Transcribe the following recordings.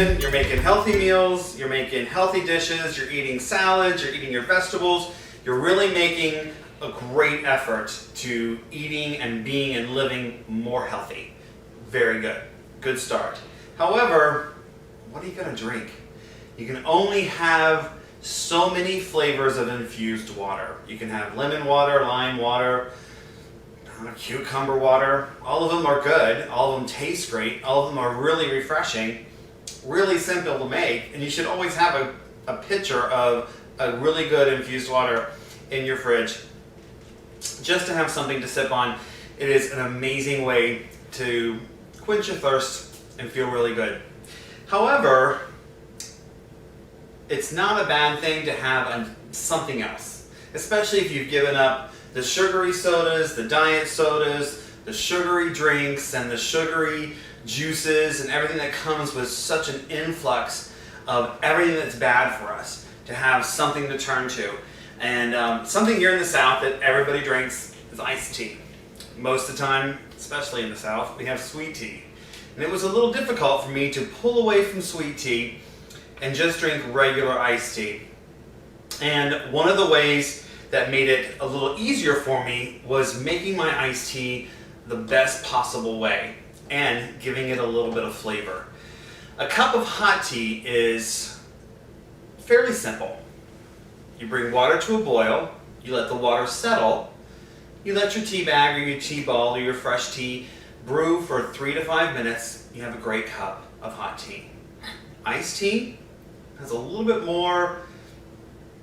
kitchen, you're making healthy meals, you're making healthy dishes, you're eating salads, you're eating your vegetables. You're really making a great effort to eating and being and living more healthy. Very good. Good start. However, what are you going to drink? You can only have so many flavors of infused water. You can have lemon water, lime water, cucumber water. All of them are good. All of them taste great. All of them are really refreshing, really simple to make, and you should always have a pitcher of a really good infused water in your fridge just to have something to sip on. It is an amazing way to quench your thirst and feel really good. However, it's not a bad thing to have something else, especially if you've given up the sugary sodas, the diet sodas, the sugary drinks, and the sugary juices, and everything that comes with such an influx of everything that's bad for us, to have something to turn to. And something here in the South that everybody drinks is iced tea. Most of the time, especially in the South, we have sweet tea. And it was a little difficult for me to pull away from sweet tea and just drink regular iced tea. And one of the ways that made it a little easier for me was making my iced tea the best possible way and giving it a little bit of flavor. A cup of hot tea is fairly simple. You bring water to a boil, you let the water settle, you let your tea bag or your tea ball or your fresh tea brew for 3 to 5 minutes, you have a great cup of hot tea. Iced tea has a little bit more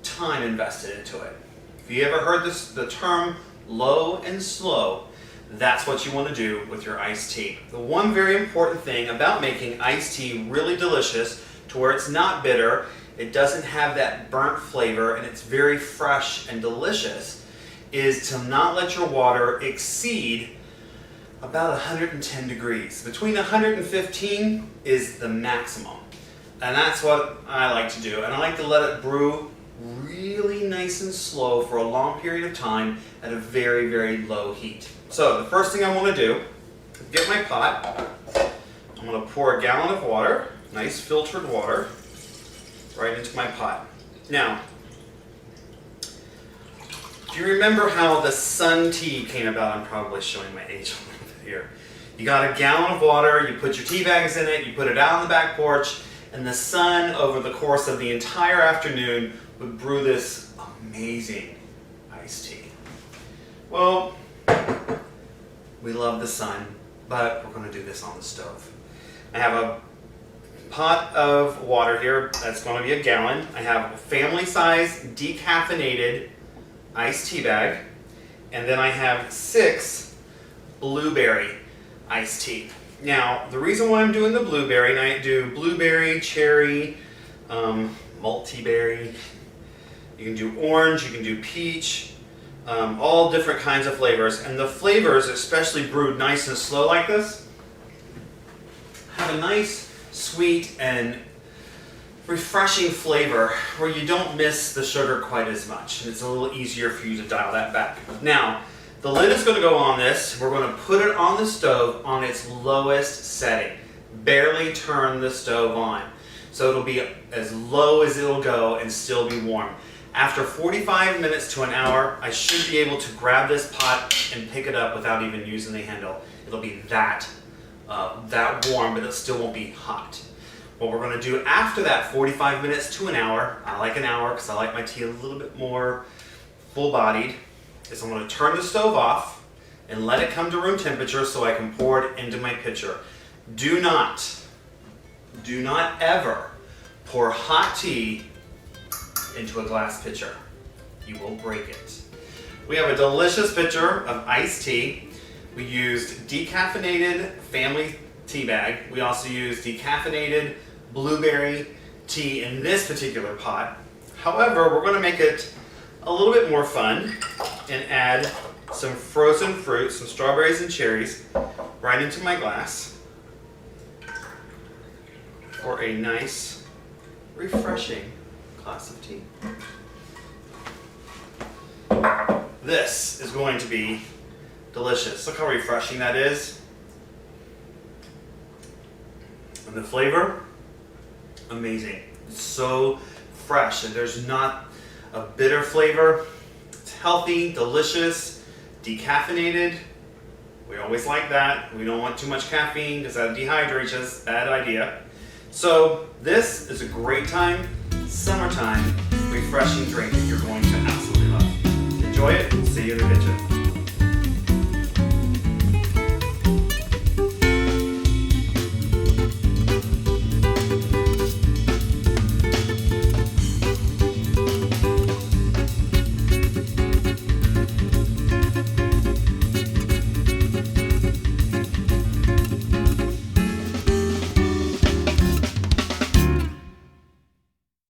time invested into it. If you ever heard the term low and slow, that's what you want to do with your iced tea. The one very important thing about making iced tea really delicious, to where it's not bitter, it doesn't have that burnt flavor, and it's very fresh and delicious, is to not let your water exceed about 110 degrees. Between 115 is the maximum. And that's what I like to do. And I like to let it brew really nice and slow for a long period of time at a very, very low heat. So the first thing I want to do is get my pot. I'm going to pour a gallon of water, nice filtered water, right into my pot. Now, do you remember how the sun tea came about? I'm probably showing my age a little bit here. You got a gallon of water, you put your tea bags in it, you put it out on the back porch, and the sun, over the course of the entire afternoon, would brew this amazing iced tea. Well, we love the sun, but we're going to do this on the stove. I have a pot of water here that's going to be a gallon. I have a family-size decaffeinated iced tea bag, and then I have 6 blueberry iced tea. Now, the reason why I'm doing the blueberry, and I do blueberry, cherry, multi-berry, you can do orange, you can do peach, all different kinds of flavors. And the flavors, especially brewed nice and slow like this, have a nice, sweet, and refreshing flavor where you don't miss the sugar quite as much. And it's a little easier for you to dial that back. Now, the lid is going to go on this. We're going to put it on the stove on its lowest setting. Barely turn the stove on. So it'll be as low as it'll go and still be warm. After 45 minutes to an hour, I should be able to grab this pot and pick it up without even using the handle. It'll be that warm, but it still won't be hot. What we're going to do after that 45 minutes to an hour, I like an hour because I like my tea a little bit more full-bodied, is I'm going to turn the stove off and let it come to room temperature so I can pour it into my pitcher. Do not ever pour hot tea into a glass pitcher. You will break it. We have a delicious pitcher of iced tea. We used decaffeinated family tea bag. We also used decaffeinated blueberry tea in this particular pot. However, we're going to make it a little bit more fun and add some frozen fruit, some strawberries and cherries, right into my glass for a nice, refreshing glass of tea. This is going to be delicious. Look how refreshing that is. And the flavor amazing. It's so fresh and there's not a bitter flavor. It's healthy, delicious, decaffeinated. We always like that. We don't want too much caffeine because that dehydrates us. Bad idea. So this is a great time, summertime, refreshing drink that you're going to absolutely love. Enjoy it. See you in the kitchen.